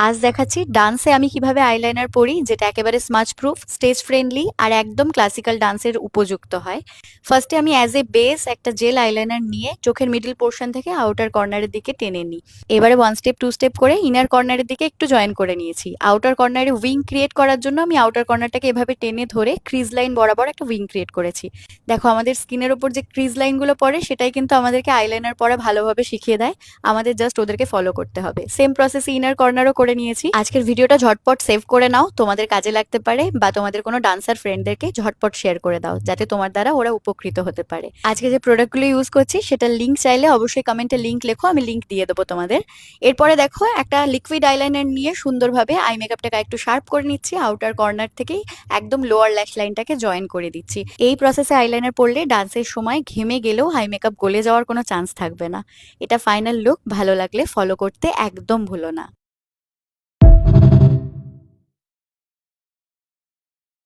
আজ দেখাচ্ছি ডান্সে আমি কিভাবে আইলাইনার পরি যেটা একেবারে স্মাচ প্রুফ, স্টেজ ফ্রেন্ডলি আর একদম ক্লাসিক্যাল ডান্সের উপযুক্ত হয়। ফার্স্টে আমি অ্যাজ এ বেস একটা জেল আইলাইনার নিয়ে চোখের মিডল পোর্শন থেকে আউটার কর্নারের দিকে টেনে নিই। এবারে 1 স্টেপ 2 স্টেপ করে ইনার কর্নারের দিকে একটু জয়েন করে নিয়েছি। আউটার কর্নারে উইং ক্রিয়েট করার জন্য আমি আউটার কর্নারটাকে এভাবে টেনে ধরে ক্রিজ লাইন বরাবর একটা উইং ক্রিয়েট করেছি। দেখো আমাদের স্কিনের ওপর যে ক্রিজ লাইনগুলো পড়ে সেটাই কিন্তু আমাদেরকে আইলাইনার পরা ভালোভাবে শিখিয়ে দেয়। আমাদের জাস্ট ওদেরকে ফলো করতে হবে। সেম প্রসেসে ইনার কর্নারও করে নিয়েছি। আজকের ভিডিওটা ঝটপট সেভ করে নাও, তোমাদের কাজে লাগতে পারে, বা তোমাদের কোনো ডান্সার ফ্রেন্ডদেরকে ঝটপট শেয়ার করে দাও যাতে তোমার দ্বারা ওরা উপকৃত হতে পারে। আজকে যে প্রোডাক্টগুলো ইউজ করছি সেটার লিঙ্ক চাইলে অবশ্যই কমেন্টে লিঙ্ক লেখো, আমি লিঙ্ক দিয়ে দেবো তোমাদের। এরপরে দেখো একটা লিকুইড আইলাইনার নিয়ে সুন্দরভাবে আই মেকআপটাকে একটু শার্প করে নিচ্ছি। আউটার কর্নার থেকেই একদম লোয়ার ল্যাশ লাইনটাকে জয়েন করে দিচ্ছি। এই প্রসেসে আইলাইনার পরলে ডান্সের সময় ঘেমে গেলেও আই মেকআপ গলে যাওয়ার কোনো চান্স থাকবে না। এটা ফাইনাল লুক। ভালো লাগলে ফলো করতে একদম ভুলো না।